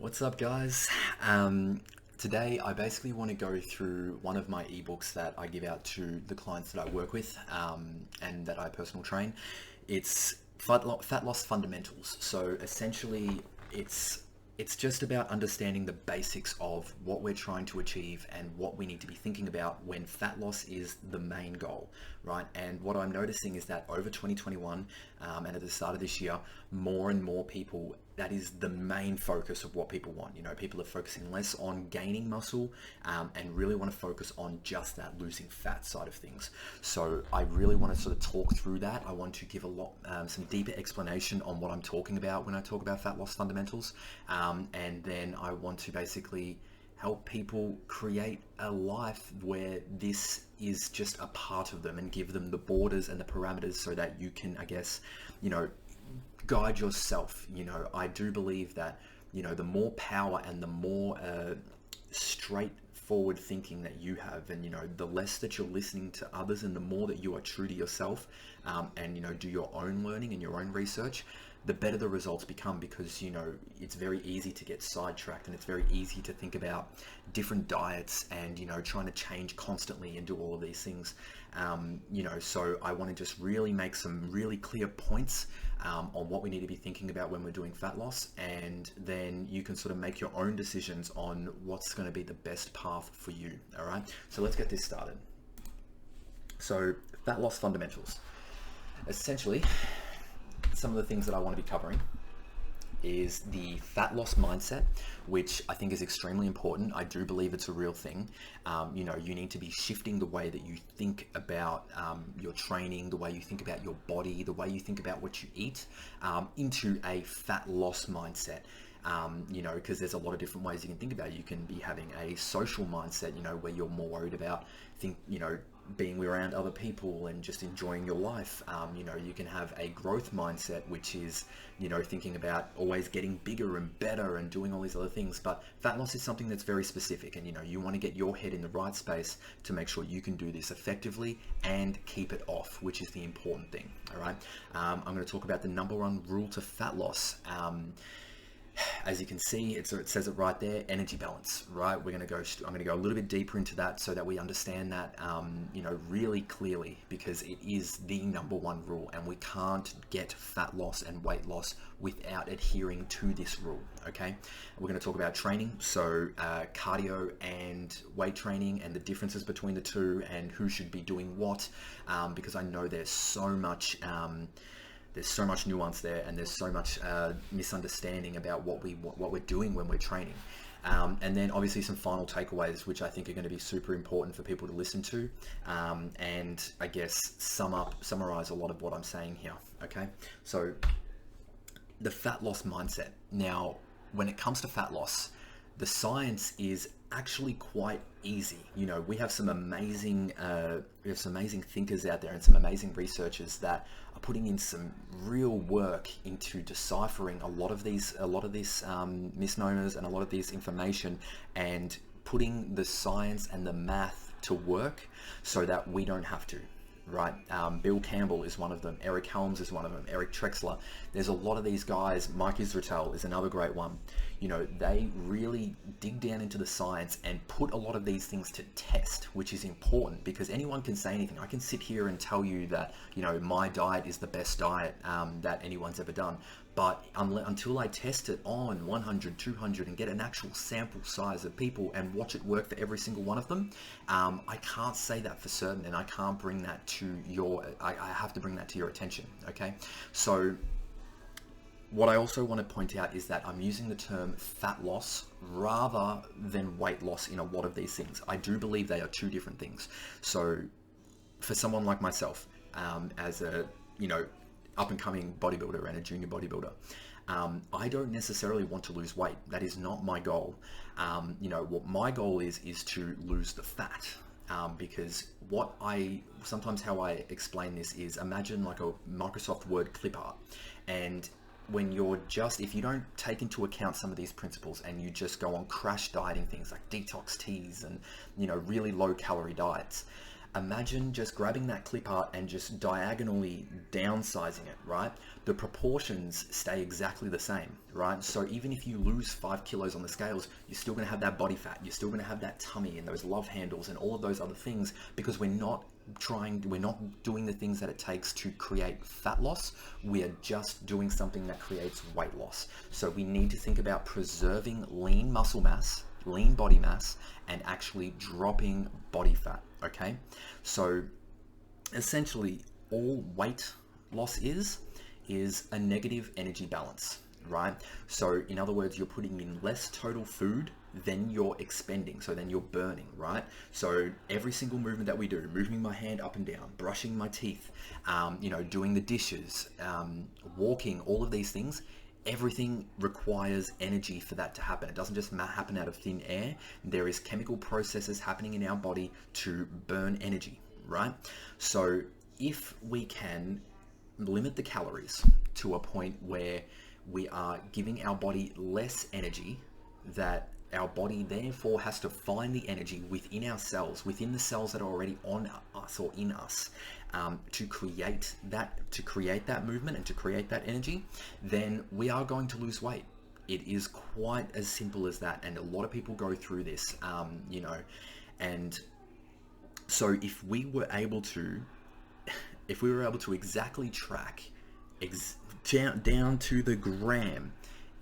What's up, guys? Today, I basically want to go through one of my ebooks that I give out to the clients that I work with and that I personal train. It's Fat Loss Fundamentals. So essentially, it's it's just about understanding the basics of what we're trying to achieve and what we need to be thinking about when fat loss is the main goal, right? And what I'm noticing is that over 2021 and at the start of this year, more and more people, that is the main focus of what people want. People are focusing less on gaining muscle and really want to focus on just that losing fat side of things. So I really want to sort of talk through that. I want to give some deeper explanation on what I'm talking about when I talk about fat loss fundamentals. And then I want to basically help people create a life where this is just a part of them and give them the borders and the parameters so that you can, guide yourself. I do believe that, the more power and the more straightforward thinking that you have, and, the less that you're listening to others and the more that you are true to yourself, and, do your own learning and your own research, the better the results become, because it's very easy to get sidetracked and it's very easy to think about different diets and trying to change constantly and do all of these things. So I want to just really make some really clear points on what we need to be thinking about when we're doing fat loss, and then you can sort of make your own decisions on what's going to be the best path for you. All right, so let's get this started. So fat loss fundamentals, essentially, some of the things that I want to be covering is the fat loss mindset, which I think is extremely important. I do believe it's a real thing. You need to be shifting the way that you think about your training, the way you think about your body, the way you think about what you eat, into a fat loss mindset. Because there's a lot of different ways you can think about it. You can be having a social mindset, where you're more worried about being around other people and just enjoying your life. You can have a growth mindset, which is, thinking about always getting bigger and better and doing all these other things. But fat loss is something that's very specific, and, you want to get your head in the right space to make sure you can do this effectively and keep it off, which is the important thing. All right. I'm going to talk about the number one rule to fat loss. As you can see, it says it right there: energy balance. Right, I'm going to go a little bit deeper into that so that we understand that, really clearly, because it is the number one rule, and we can't get fat loss and weight loss without adhering to this rule. Okay, we're going to talk about training, so cardio and weight training, and the differences between the two, and who should be doing what, because I know there's so much nuance there, and there's so much misunderstanding about what we're doing when we're training. And then obviously some final takeaways, which I think are going to be super important for people to listen to, and I guess summarize a lot of what I'm saying here. Okay, so the fat loss mindset. Now, when it comes to fat loss, the science is actually quite easy. We have some amazing thinkers out there and some amazing researchers that are putting in some real work into deciphering a lot of these misnomers and a lot of this information, and putting the science and the math to work so that we don't have to. Right, Bill Campbell is one of them. Eric Helms is one of them. Eric Trexler. There's a lot of these guys. Mike Israetel is another great one. They really dig down into the science and put a lot of these things to test, which is important, because anyone can say anything. I can sit here and tell you that, my diet is the best diet that anyone's ever done. But until I test it on 100, 200 and get an actual sample size of people and watch it work for every single one of them, I can't say that for certain, and I can't bring that to I have to bring that to your attention. Okay, so what I also want to point out is that I'm using the term fat loss rather than weight loss in a lot of these things. I do believe they are two different things. So for someone like myself, as a, up and coming bodybuilder and a junior bodybuilder, I don't necessarily want to lose weight. That is not my goal. What my goal is to lose the fat. Because how I explain this is, imagine like a Microsoft Word clip art, and if you don't take into account some of these principles and you just go on crash dieting things like detox teas and, really low calorie diets, Imagine just grabbing that clip art and just diagonally downsizing it, right? The proportions stay exactly the same, right? So even if you lose 5 kilos on the scales, you're still gonna have that body fat, you're still gonna have that tummy and those love handles and all of those other things, because we're not doing the things that it takes to create fat loss. We are just doing something that creates weight loss. So we need to think about preserving lean muscle mass, lean body mass, and actually dropping body fat. Okay, so essentially all weight loss is a negative energy balance, right? So in other words, you're putting in less total food than you're expending, so then you're burning, right? So every single movement that we do, moving my hand up and down, brushing my teeth, doing the dishes, walking, all of these things, everything requires energy for that to happen. It doesn't just happen out of thin air. There is chemical processes happening in our body to burn energy, right? So if we can limit the calories to a point where we are giving our body less energy, that our body therefore has to find the energy within our cells, within the cells that are already on us or in us, to create that movement and to create that energy, then we are going to lose weight. It is quite as simple as that, and a lot of people go through this, and so if we were able to exactly track down to the gram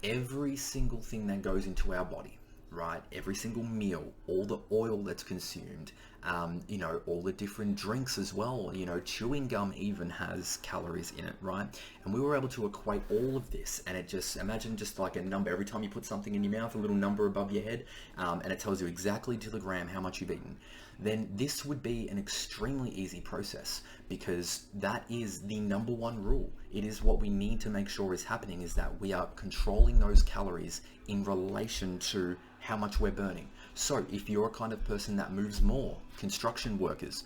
every single thing that goes into our body, right? Every single meal, all the oil that's consumed, all the different drinks as well. Chewing gum even has calories in it, right? And we were able to equate all of this, and imagine just like a number. Every time you put something in your mouth, a little number above your head, and it tells you exactly to the gram how much you've eaten. Then this would be an extremely easy process, because that is the number one rule. It is what we need to make sure is happening, is that we are controlling those calories in relation to how much we're burning. So if you're a kind of person that moves more, construction workers,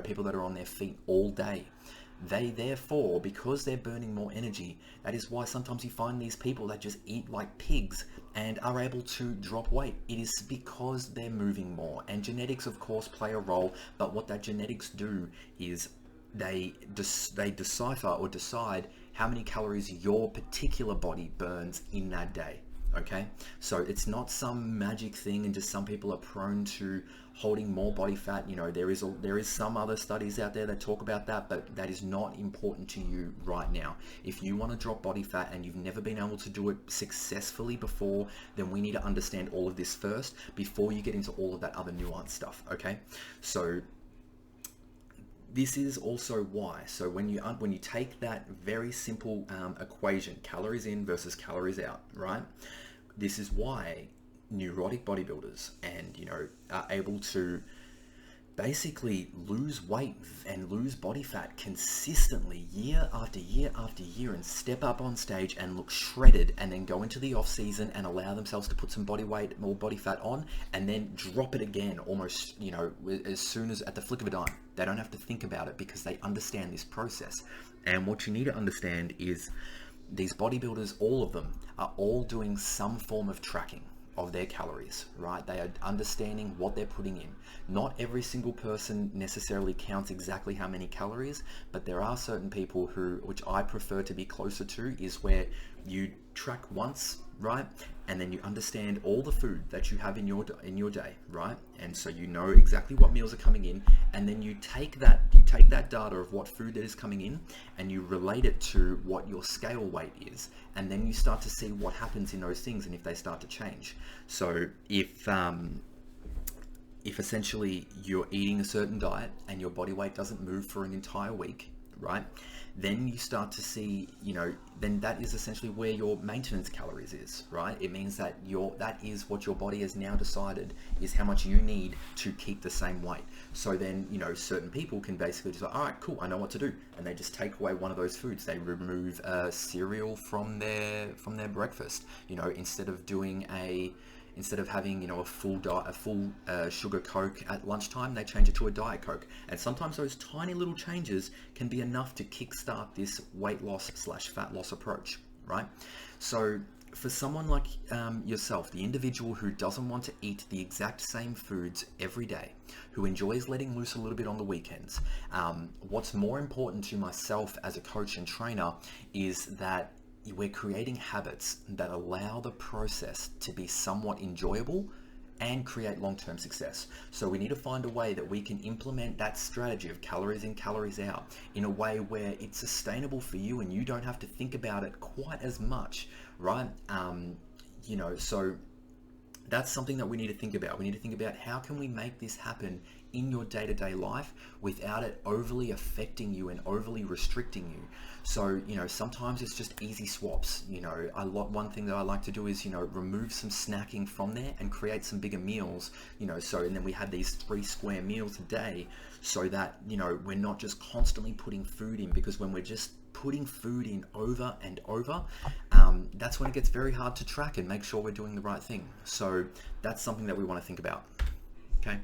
people that are on their feet all day, they therefore, because they're burning more energy, that is why sometimes you find these people that just eat like pigs and are able to drop weight. It is because they're moving more. And genetics, of course, play a role, but what that genetics do is they decipher or decide how many calories your particular body burns in that day. Okay, so it's not some magic thing, and just some people are prone to holding more body fat. There is some other studies out there that talk about that, but that is not important to you right now. If you want to drop body fat and you've never been able to do it successfully before, then we need to understand all of this first before you get into all of that other nuanced stuff. Okay, so this is also why. So when you take that very simple equation, calories in versus calories out, right? This is why neurotic bodybuilders are able to basically lose weight and lose body fat consistently year after year after year, and step up on stage and look shredded, and then go into the off season and allow themselves to put some body weight, more body fat on, and then drop it again almost, as soon as at the flick of a dime. They don't have to think about it because they understand this process. And what you need to understand is these bodybuilders, all of them, are all doing some form of tracking of their calories, right? They are understanding what they're putting in. Not every single person necessarily counts exactly how many calories, but there are certain people which I prefer to be closer to, is where you track once, right? And then you understand all the food that you have in your day, right? And so you know exactly what meals are coming in, and then you take that data of what food that is coming in, and you relate it to what your scale weight is, and then you start to see what happens in those things and if they start to change. So if essentially you're eating a certain diet and your body weight doesn't move for an entire week, right? Then you start to see, then that is essentially where your maintenance calories is, right? It means that that is what your body has now decided is how much you need to keep the same weight. So then, certain people can basically just like, all right, cool, I know what to do. And they just take away one of those foods. They remove cereal from their breakfast, instead of having a full sugar Coke at lunchtime, they change it to a Diet Coke. And sometimes those tiny little changes can be enough to kickstart this weight loss / fat loss approach, right? So for someone like yourself, the individual who doesn't want to eat the exact same foods every day, who enjoys letting loose a little bit on the weekends, what's more important to myself as a coach and trainer is that we're creating habits that allow the process to be somewhat enjoyable and create long-term success. So we need to find a way that we can implement that strategy of calories in, calories out in a way where it's sustainable for you and you don't have to think about it quite as much, right? So that's something that we need to think about. We need to think about how can we make this happen in your day-to-day life without it overly affecting you and overly restricting you. So, sometimes it's just easy swaps. One thing that I like to do is, remove some snacking from there and create some bigger meals, and then we have these 3 square meals a day so that, we're not just constantly putting food in, because when we're just putting food in over and over, that's when it gets very hard to track and make sure we're doing the right thing. So that's something that we want to think about. Okay.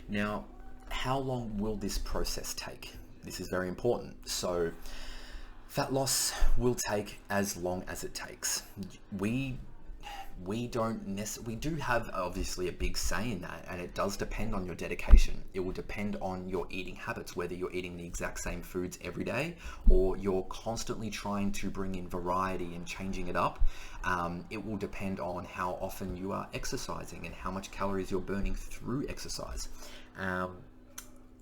Now, how long will this process take? This is very important. So fat loss will take as long as it takes. We do have obviously a big say in that, and it does depend on your dedication. It will depend on your eating habits, whether you're eating the exact same foods every day or you're constantly trying to bring in variety and changing it up. It will depend on how often you are exercising and how much calories you're burning through exercise.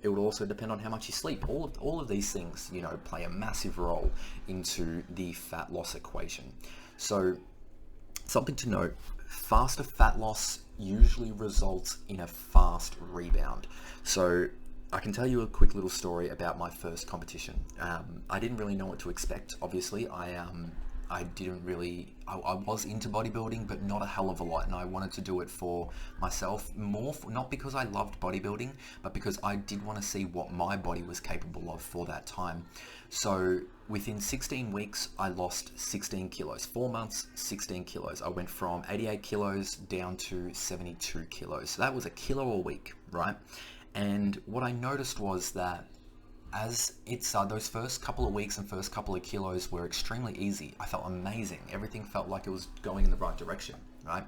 It would also depend on how much you sleep. All of these things, play a massive role into the fat loss equation. So something to note, faster fat loss usually results in a fast rebound. So I can tell you a quick little story about my first competition. I didn't really know what to expect. Obviously, I was into bodybuilding, but not a hell of a lot. And I wanted to do it for myself, not because I loved bodybuilding, but because I did want to see what my body was capable of for that time. So within 16 weeks, I lost 16 kilos. 4 months, 16 kilos. I went from 88 kilos down to 72 kilos. So that was a kilo a week, right? And what I noticed was that as those first couple of weeks and first couple of kilos were extremely easy. I felt amazing. Everything felt like it was going in the right direction, right?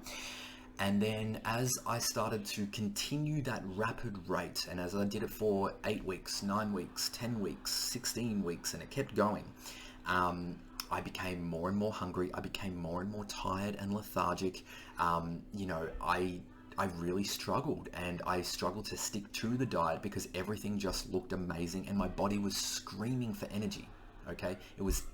And then as I started to continue that rapid rate, and as I did it for 8 weeks, 9 weeks, 10 weeks, 16 weeks, and it kept going, I became more and more hungry. I became more and more tired and lethargic. I really struggled, and I struggled to stick to the diet because everything just looked amazing and my body was screaming for energy. Okay, it was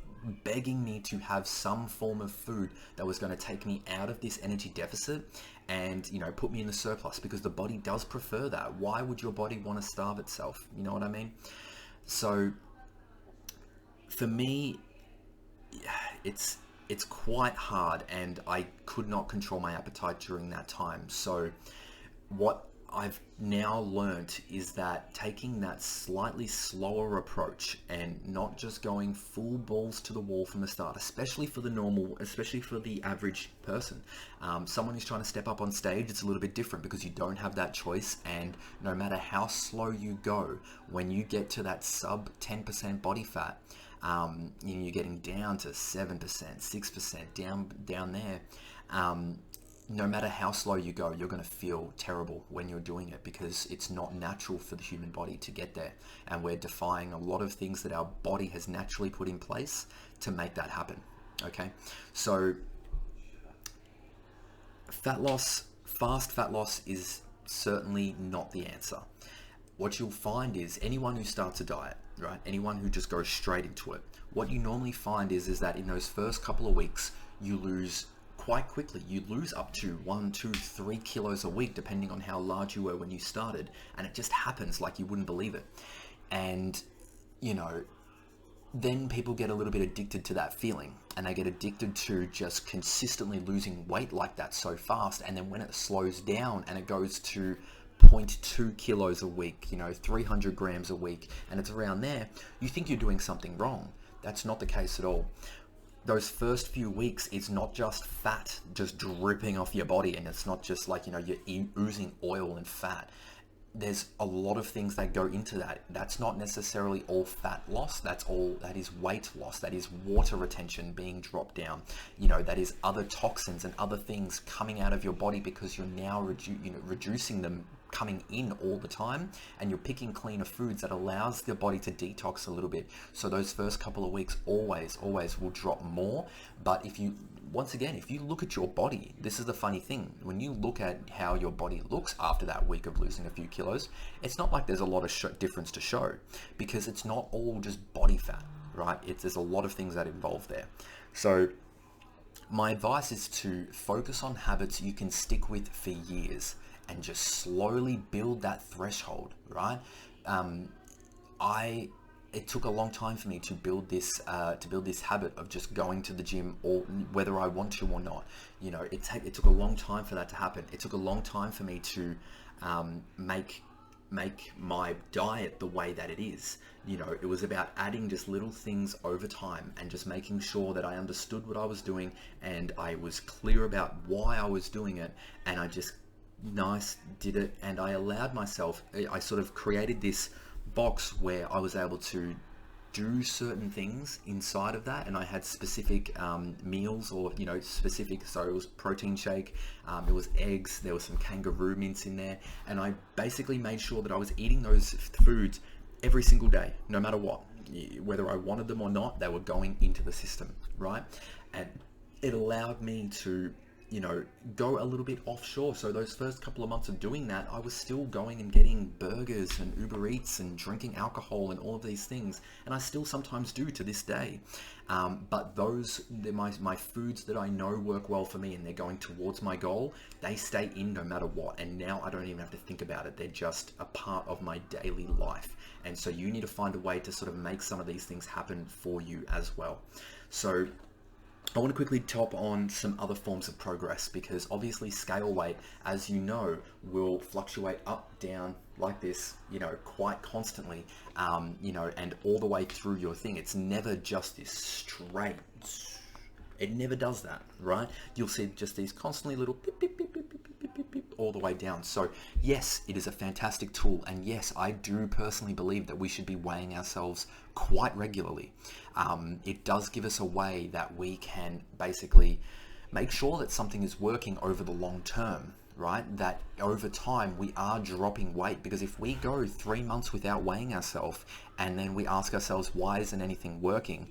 begging me to have some form of food that was going to take me out of this energy deficit and put me in the surplus, because the body does prefer that. Why would your body want to starve itself? You know what I mean? So for me, it's quite hard, and I could not control my appetite during that time. So what I've now learned is that taking that slightly slower approach and not just going full balls to the wall from the start, especially for the average person. Someone who's trying to step up on stage, it's a little bit different because you don't have that choice, and no matter how slow you go, when you get to that sub 10% body fat, you're getting down to 7%, 6%, down there. No matter how slow you go, you're going to feel terrible when you're doing it, because it's not natural for the human body to get there. And we're defying a lot of things that our body has naturally put in place to make that happen. Okay. So fast fat loss is certainly not the answer. What you'll find is anyone who starts a diet, right? Anyone who just goes straight into it, what you normally find is that in those first couple of weeks, you lose quite quickly. You lose up to 1, 2, 3 kilos a week, depending on how large you were when you started. And it just happens like you wouldn't believe it. And, then people get a little bit addicted to that feeling, and they get addicted to just consistently losing weight like that so fast. And then when it slows down and it goes to 0.2 kilos a week, 300 grams a week, and it's around there, you think you're doing something wrong. That's not the case at all. Those first few weeks, it's not just fat just dripping off your body, and it's not just like, you're oozing oil and fat. there's a lot of things that go into that. That's not necessarily all fat loss. That is weight loss. That is water retention being dropped down. That is other toxins and other things coming out of your body because you're now reducing them coming in all the time, and you're picking cleaner foods that allows the body to detox a little bit. So those first couple of weeks always will drop more. But if you look at your body, this is the funny thing. When you look at how your body looks after that week of losing a few kilos, it's not like there's a lot of difference to show, because it's not all just body fat, right? There's a lot of things that involve there. So my advice is to focus on habits you can stick with for years and just slowly build that threshold, right? It took a long time for me to build this habit of just going to the gym, or whether I want to or not. It took a long time for that to happen. It took a long time for me to make my diet the way that it is. It was about adding just little things over time and just making sure that I understood what I was doing and I was clear about why I was doing it, and I just did it, and I allowed myself, I sort of created this box where I was able to do certain things inside of that, and I had specific meals, or specific, so it was protein shake, it was eggs, there was some kangaroo mints in there, and I basically made sure that I was eating those foods every single day, no matter what, whether I wanted them or not, they were going into the system, right? And it allowed me to go a little bit offshore. So those first couple of months of doing that, I was still going and getting burgers and Uber Eats and drinking alcohol and all of these things, and I still sometimes do to this day. But my foods that I know work well for me and they're going towards my goal, they stay in no matter what. And now I don't even have to think about it. They're just a part of my daily life. And so you need to find a way to sort of make some of these things happen for you as well. So I want to quickly top on some other forms of progress, because obviously scale weight, as you know, will fluctuate up, down like this, quite constantly, and all the way through your thing. It's never just this straight. It never does that, right? You'll see just these constantly little beep, beep, beep, beep, beep, beep, beep, beep, all the way down. So yes, it is a fantastic tool. And yes, I do personally believe that we should be weighing ourselves quite regularly. It does give us a way that we can basically make sure that something is working over the long term, right? That over time we are dropping weight, because if we go 3 months without weighing ourselves and then we ask ourselves, why isn't anything working?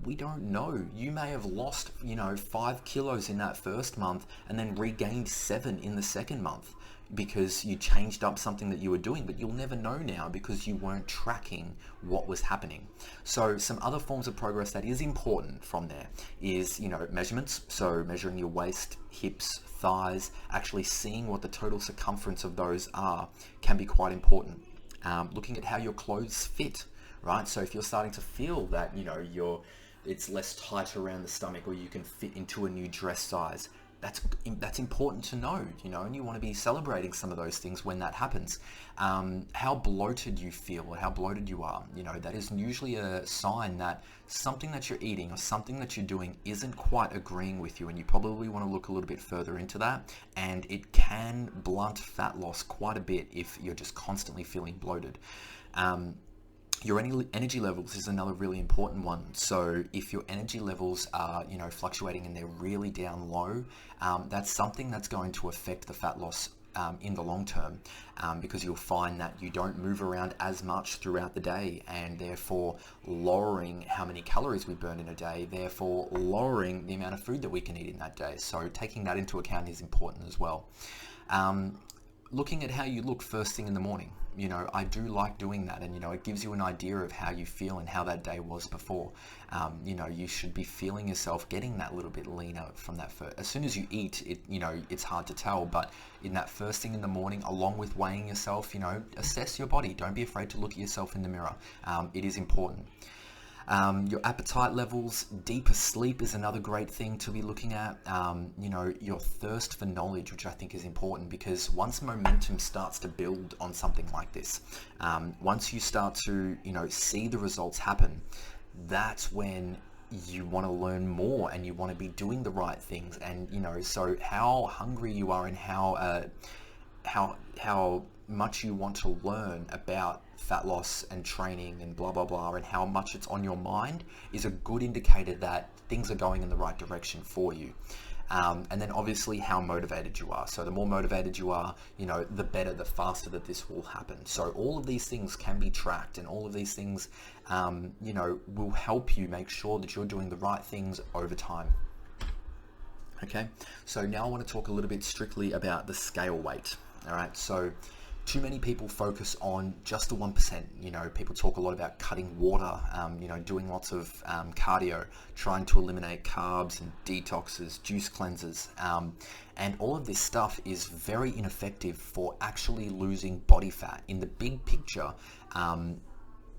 We don't know. You may have lost, 5 kilos in that first month and then regained 7 in the second month because you changed up something that you were doing, but you'll never know now because you weren't tracking what was happening. So some other forms of progress that is important from there is, measurements. So measuring your waist, hips, thighs, actually seeing what the total circumference of those are can be quite important. Looking at how your clothes fit, right? So if you're starting to feel that, it's less tight around the stomach, or you can fit into a new dress size, that's important to know, and you want to be celebrating some of those things when that happens. How bloated you feel, or how bloated you are, that is usually a sign that something that you're eating or something that you're doing isn't quite agreeing with you, and you probably want to look a little bit further into that. And it can blunt fat loss quite a bit if you're just constantly feeling bloated. Your energy levels is another really important one. So if your energy levels are, fluctuating and they're really down low, that's something that's going to affect the fat loss in the long term, because you'll find that you don't move around as much throughout the day, and therefore lowering how many calories we burn in a day, therefore lowering the amount of food that we can eat in that day. So taking that into account is important as well. Looking at how you look first thing in the morning. I do like doing that, and it gives you an idea of how you feel and how that day was before. You should be feeling yourself getting that little bit leaner from that first. As soon as you eat, it's hard to tell, but in that first thing in the morning, along with weighing yourself, assess your body. Don't be afraid to look at yourself in the mirror. It is important. Your appetite levels, deeper sleep is another great thing to be looking at. Your thirst for knowledge, which I think is important, because once momentum starts to build on something like this, once you start to, see the results happen, that's when you want to learn more and you want to be doing the right things. And, so how hungry you are and how much you want to learn about fat loss and training and blah blah blah, and how much it's on your mind is a good indicator that things are going in the right direction for you. And then obviously how motivated you are. So the more motivated you are, the better, the faster that this will happen. So all of these things can be tracked, and all of these things, will help you make sure that you're doing the right things over time. Okay, so now I want to talk a little bit strictly about the scale weight. All right, so too many people focus on just the 1%. People talk a lot about cutting water, doing lots of cardio, trying to eliminate carbs and detoxes, juice cleanses. And all of this stuff is very ineffective for actually losing body fat. In the big picture,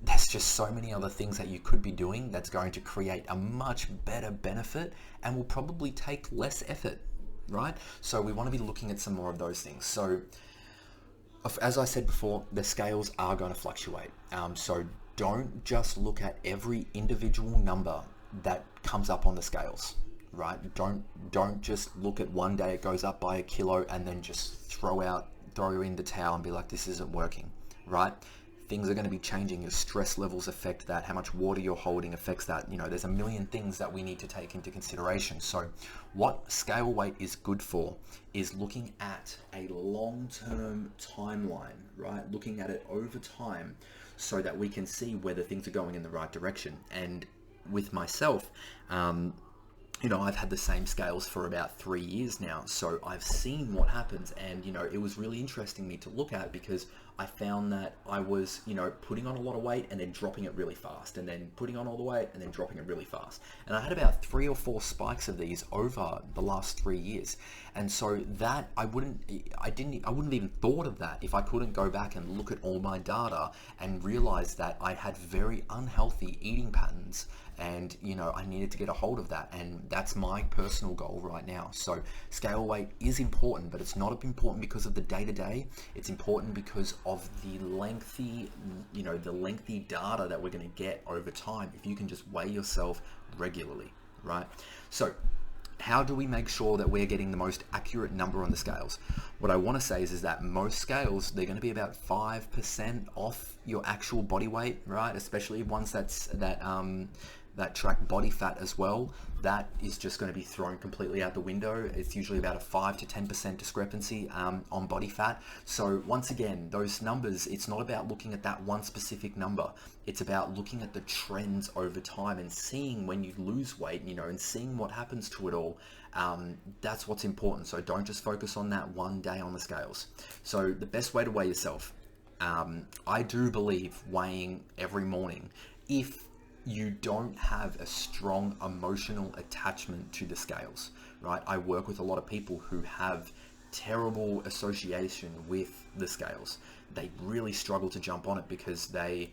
there's just so many other things that you could be doing that's going to create a much better benefit and will probably take less effort, right? So we want to be looking at some more of those things. So as I said before, the scales are going to fluctuate. So don't just look at every individual number that comes up on the scales, right? Don't just look at one day it goes up by a kilo and then just throw in the towel and be like, this isn't working, right? Things are going to be changing. Your stress levels affect that. How much water you're holding affects that. There's a million things that we need to take into consideration. So what scale weight is good for is looking at a long-term timeline, right? Looking at it over time so that we can see whether things are going in the right direction. And with myself, I've had the same scales for about 3 years now, so I've seen what happens, and it was really interesting me to look at, because I found that I was putting on a lot of weight and then dropping it really fast, and then putting on all the weight and then dropping it really fast, and I had about 3 or 4 spikes of these over the last 3 years. And so that I wouldn't have even thought of that if I couldn't go back and look at all my data and realize that I had very unhealthy eating patterns, and I needed to get a hold of that, and that's my personal goal right now. So scale weight is important, but it's not important because of the day-to-day. It's important because of the lengthy data that we're going to get over time if you can just weigh yourself regularly, right? So how do we make sure that we're getting the most accurate number on the scales? What I want to say is that most scales, they're going to be about 5% off your actual body weight, right? Especially ones that track body fat as well. That is just going to be thrown completely out the window. It's usually about a 5 to 10% discrepancy on body fat. So once again, those numbers, it's not about looking at that one specific number. It's about looking at the trends over time and seeing when you lose weight, and seeing what happens to it all. That's what's important. So don't just focus on that one day on the scales. So the best way to weigh yourself, I do believe weighing every morning. If you don't have a strong emotional attachment to the scales, right? I work with a lot of people who have terrible association with the scales. They really struggle to jump on it because they're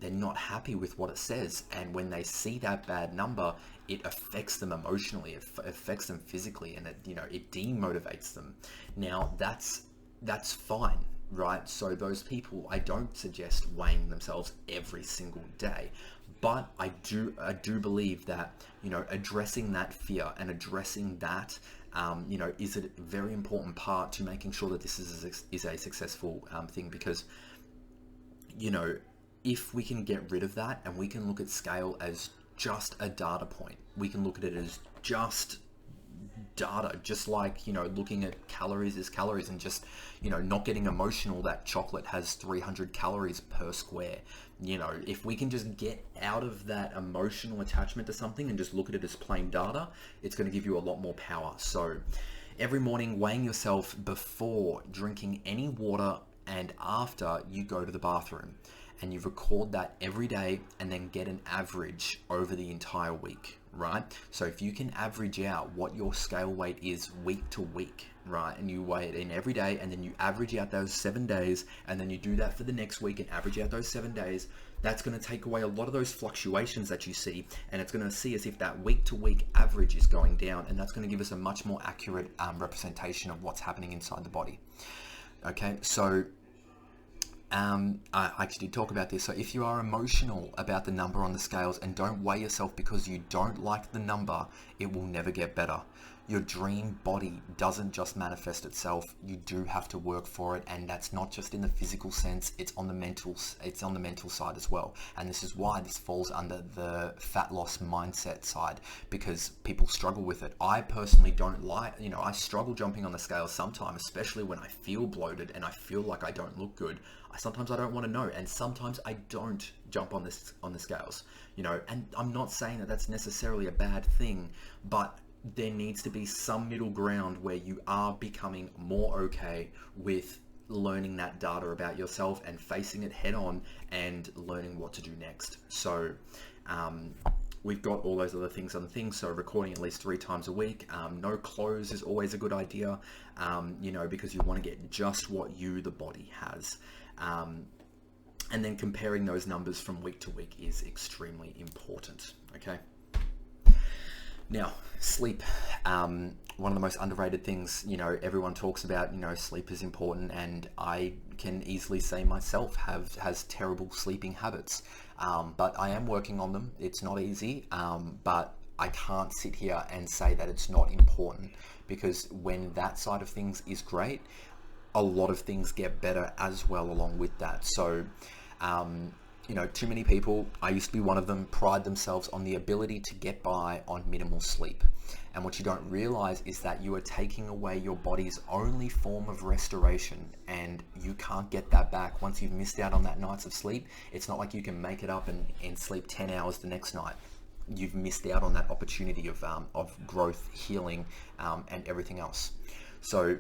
not happy with what it says. And when they see that bad number, it affects them emotionally, it affects them physically, and it demotivates them. Now that's fine, right? So those people, I don't suggest weighing themselves every single day. But I do believe that, addressing that fear and addressing that, is a very important part to making sure that this is a successful thing. Because, if we can get rid of that and we can look at scale as just a data point, we can look at it as just data, just like looking at calories as calories, and just not getting emotional that chocolate has 300 calories per square. If we can just get out of that emotional attachment to something and just look at it as plain data, it's going to give you a lot more power. So every morning, weighing yourself before drinking any water and after you go to the bathroom, and you record that every day, and then get an average over the entire week, right? So if you can average out what your scale weight is week to week, right, and you weigh it in every day, and then you average out those 7 days, and then you do that for the next week and average out those 7 days, that's going to take away a lot of those fluctuations that you see, and it's going to see as if that week to week average is going down, and that's going to give us a much more accurate representation of what's happening inside the body. Okay, so I actually did talk about this. So if you are emotional about the number on the scales and don't weigh yourself because you don't like the number, it will never get better. your dream body doesn't just manifest itself. You do have to work for it, and that's not just in the physical sense, it's on the mental side as well. And this is why this falls under the fat loss mindset side, because people struggle with it. I personally don't like, I struggle jumping on the scale sometimes, especially when I feel bloated and I feel like I don't look good. Sometimes I don't want to know, and sometimes I don't jump on the scales, and I'm not saying that that's necessarily a bad thing, but there needs to be some middle ground where you are becoming more okay with learning that data about yourself and facing it head on and learning what to do next. So we've got all those other things on things. So recording at least 3 times a week. No clothes is always a good idea, because you want to get just what you, the body, has. And then comparing those numbers from week to week is extremely important. Okay. Now, sleep, one of the most underrated things, everyone talks about, sleep is important, and I can easily say myself has terrible sleeping habits, but I am working on them. It's not easy, but I can't sit here and say that it's not important, because when that side of things is great, a lot of things get better as well along with that. So, too many people, I used to be one of them, pride themselves on the ability to get by on minimal sleep. And what you don't realize is that you are taking away your body's only form of restoration, and you can't get that back. Once you've missed out on that nights of sleep, it's not like you can make it up and sleep 10 hours the next night. You've missed out on that opportunity of growth, healing, and everything else. So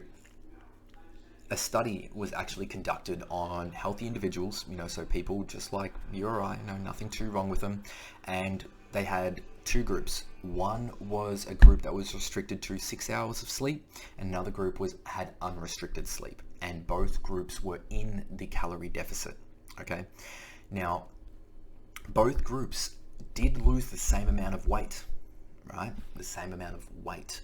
a study was actually conducted on healthy individuals, so people just like you or I, nothing too wrong with them. And they had 2 groups. One was a group that was restricted to 6 hours of sleep, and another group had unrestricted sleep. And both groups were in the calorie deficit. Okay. Now, both groups did lose the same amount of weight, right? The same amount of weight.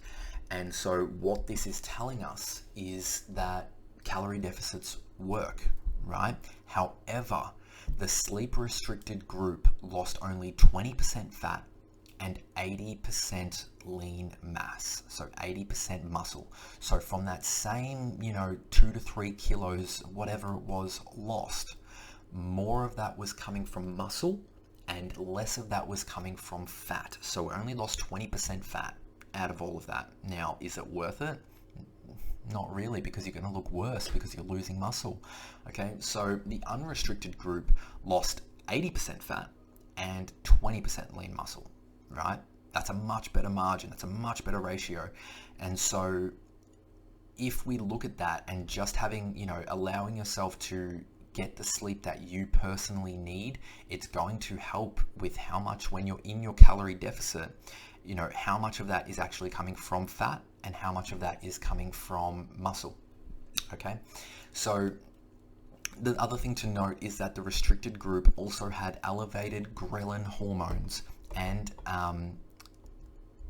And so what this is telling us is that calorie deficits work, right? However, the sleep restricted group lost only 20% fat and 80% lean mass, so 80% muscle. So from that same, 2 to 3 kilos, whatever it was, lost, more of that was coming from muscle and less of that was coming from fat. So we only lost 20% fat out of all of that. Now, is it worth it? Not really, because you're going to look worse because you're losing muscle. Okay, so the unrestricted group lost 80% fat and 20% lean muscle, right? That's a much better margin. That's a much better ratio. And so if we look at that and just having, allowing yourself to get the sleep that you personally need, it's going to help with how much, when you're in your calorie deficit, how much of that is actually coming from fat and how much of that is coming from muscle. Okay, so the other thing to note is that the restricted group also had elevated ghrelin hormones, and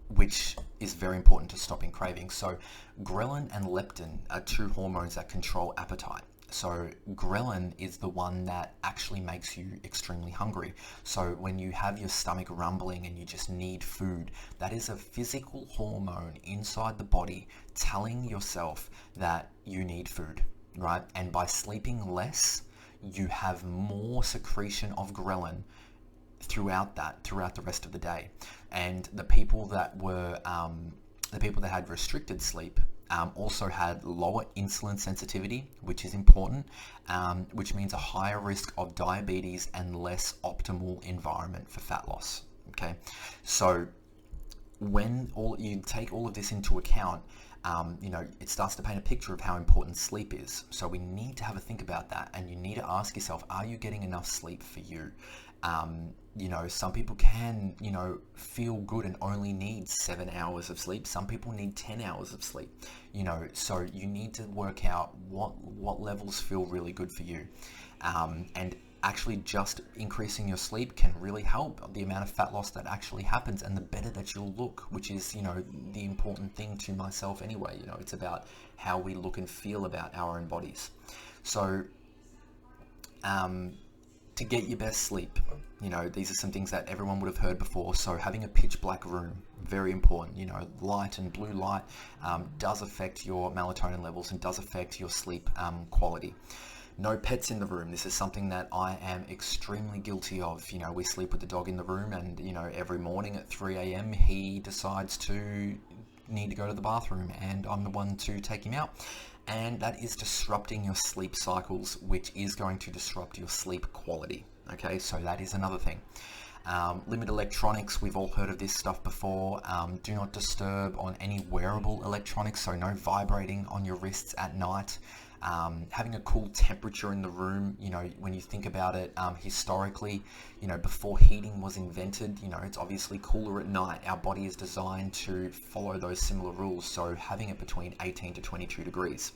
which is very important to stopping cravings. So ghrelin and leptin are 2 hormones that control appetite. So ghrelin is the one that actually makes you extremely hungry. So when you have your stomach rumbling and you just need food, that is a physical hormone inside the body telling yourself that you need food, right? And by sleeping less, you have more secretion of ghrelin throughout the rest of the day. And the people that had restricted sleep also had lower insulin sensitivity, which is important, which means a higher risk of diabetes and less optimal environment for fat loss. Okay, so when you take all of this into account, it starts to paint a picture of how important sleep is. So we need to have a think about that, and you need to ask yourself, are you getting enough sleep for you? Some people can, feel good and only need 7 hours of sleep. Some people need 10 hours of sleep, so you need to work out what levels feel really good for you. And actually just increasing your sleep can really help the amount of fat loss that actually happens, and the better that you'll look, which is, the important thing to myself anyway. It's about how we look and feel about our own bodies. So, to get your best sleep, these are some things that everyone would have heard before. So having a pitch black room, very important. Light and blue light does affect your melatonin levels and does affect your sleep quality. No pets in the room. This is something that I am extremely guilty of. We sleep with the dog in the room, and every morning at 3 a.m. he decides to need to go to the bathroom, and I'm the one to take him out. And that is disrupting your sleep cycles, which is going to disrupt your sleep quality. Okay, so that is another thing. Limit electronics, we've all heard of this stuff before. Do not disturb on any wearable electronics, so no vibrating on your wrists at night. Having a cool temperature in the room, when you think about it, historically, before heating was invented, it's obviously cooler at night. Our body is designed to follow those similar rules, so having it between 18 to 22 degrees.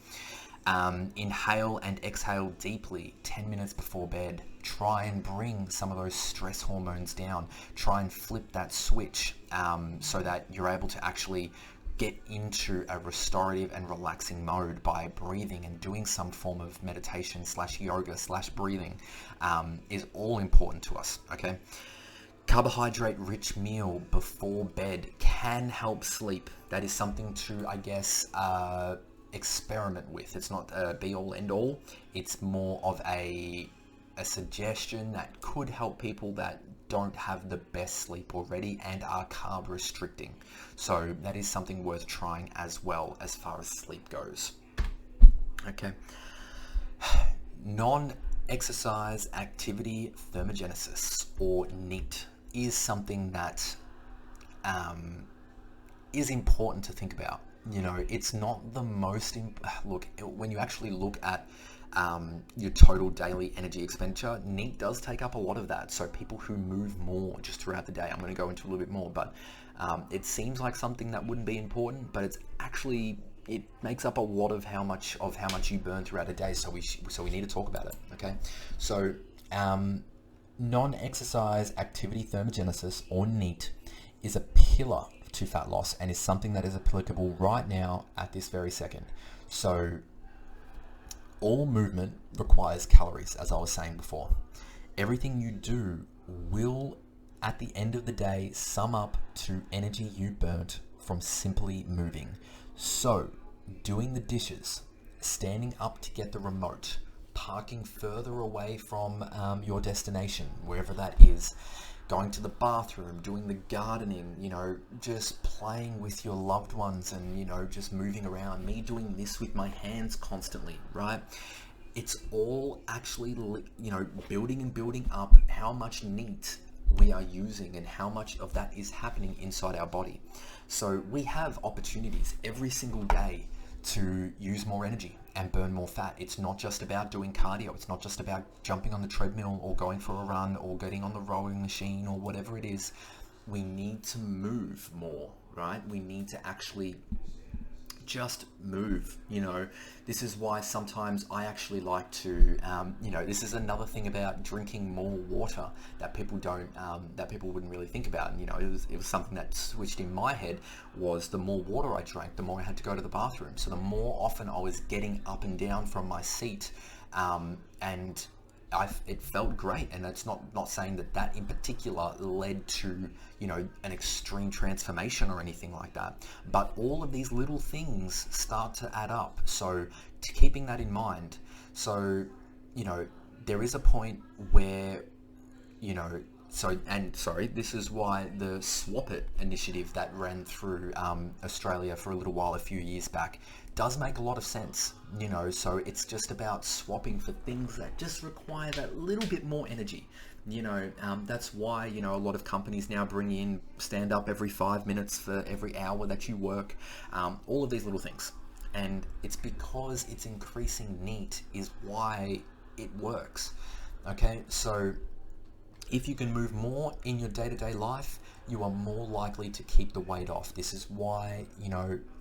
Inhale and exhale deeply 10 minutes before bed. Try and bring some of those stress hormones down. Try and flip that switch so that you're able to actually get into a restorative and relaxing mode by breathing and doing some form of meditation / yoga / breathing is all important to us. Okay. Carbohydrate rich meal before bed can help sleep. That is something to, I guess, experiment with. It's not a be all end all. It's more of a suggestion that could help people that don't have the best sleep already and are carb restricting. So that is something worth trying as well as far as sleep goes. Okay. Non-exercise activity thermogenesis, or NEAT, is something that is important to think about. It's not the most look, when you actually look at your total daily energy expenditure, NEAT does take up a lot of that. So people who move more just throughout the day, I'm going to go into a little bit more, but it seems like something that wouldn't be important, but it makes up a lot of how much you burn throughout a day. So we need to talk about it. Okay. So non-exercise activity thermogenesis, or NEAT, is a pillar to fat loss and is something that is applicable right now at this very second. So all movement requires calories, as I was saying before. Everything you do will, at the end of the day, sum up to energy you burnt from simply moving. So, doing the dishes, standing up to get the remote, parking further away from your destination, wherever that is, going to the bathroom, doing the gardening, just playing with your loved ones and, just moving around, me doing this with my hands constantly, right? It's all actually, building and building up how much NEAT we are using and how much of that is happening inside our body. So we have opportunities every single day to use more energy and burn more fat. It's not just about doing cardio. It's not just about jumping on the treadmill or going for a run or getting on the rowing machine or whatever it is. We need to move more, right? We need to actually just move. This is why sometimes I actually like to, this is another thing about drinking more water that people wouldn't really think about. It was something that switched in my head. Was the more water I drank, the more I had to go to the bathroom. So the more often I was getting up and down from my seat, and it felt great. And it's not saying that in particular led to, an extreme transformation or anything like that. But all of these little things start to add up. So keeping that in mind. So, there is a point where, this is why the Swap It initiative that ran through Australia for a little while, a few years back, does make a lot of sense. So it's just about swapping for things that just require that little bit more energy. That's why, a lot of companies now bring in stand up every 5 minutes for every hour that you work, all of these little things. And it's because it's increasing NEAT is why it works. Okay, so if you can move more in your day-to-day life, you are more likely to keep the weight off. This is why,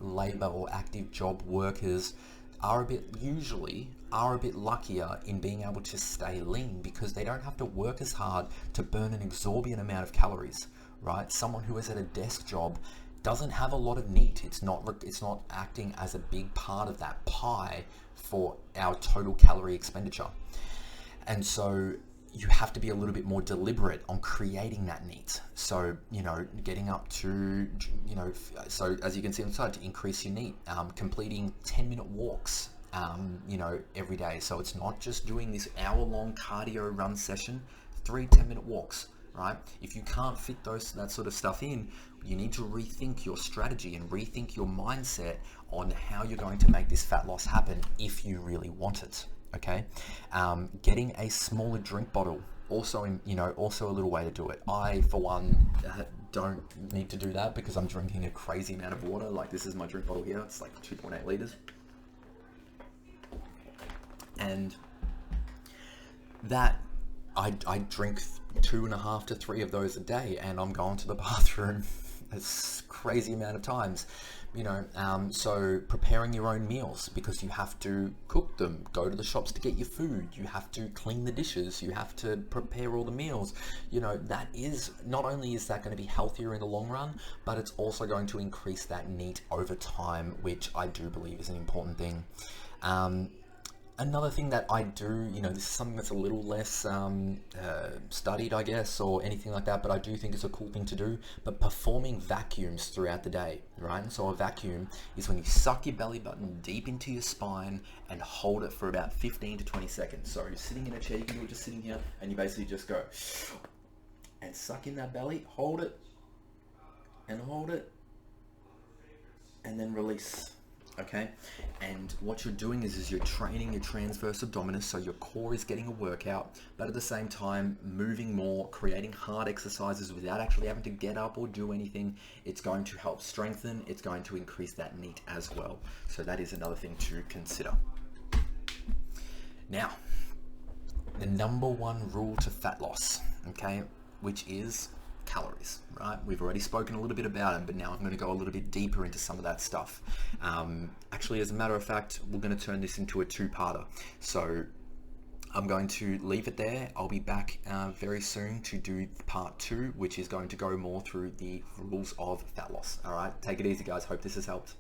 labor or active job workers are a bit luckier in being able to stay lean, because they don't have to work as hard to burn an exorbitant amount of calories, right? Someone who is at a desk job doesn't have a lot of NEAT. It's not acting as a big part of that pie for our total calorie expenditure. And so you have to be a little bit more deliberate on creating that NEAT. So, getting up to, so as you can see on the side, to increase your NEAT, completing 10-minute walks, every day. So it's not just doing this hour-long cardio run session, 3 10-minute walks, right? If you can't fit that sort of stuff in, you need to rethink your strategy and rethink your mindset on how you're going to make this fat loss happen if you really want it. Okay, getting a smaller drink bottle, also a little way to do it. I, for one, don't need to do that because I'm drinking a crazy amount of water. Like, this is my drink bottle here. It's like 2.8 liters. And that, I drink 2.5 to 3 of those a day, and I'm going to the bathroom a crazy amount of times. So preparing your own meals, because you have to cook them, go to the shops to get your food, you have to clean the dishes, you have to prepare all the meals. That is, not only is that going to be healthier in the long run, but it's also going to increase that NEAT over time, which I do believe is an important thing. Another thing that I do, this is something that's a little less studied, I guess, or anything like that, but I do think it's a cool thing to do, but performing vacuums throughout the day, right? And so a vacuum is when you suck your belly button deep into your spine and hold it for about 15 to 20 seconds. So you're sitting in a chair, you can do it just sitting here, and you basically just go and suck in that belly, hold it, and then release. Okay, and what you're doing is you're training your transverse abdominis, so your core is getting a workout, but at the same time moving more, creating hard exercises without actually having to get up or do anything. It's going to help strengthen, it's going to increase that NEAT as well. So that is another thing to consider. Now, the number one rule to fat loss, okay, which is calories, right? We've already spoken a little bit about it, but now I'm going to go a little bit deeper into some of that stuff. Actually, as a matter of fact, we're going to turn this into a 2-parter. So I'm going to leave it there. I'll be back very soon to do part 2, which is going to go more through the rules of fat loss. All right, take it easy, guys. Hope this has helped.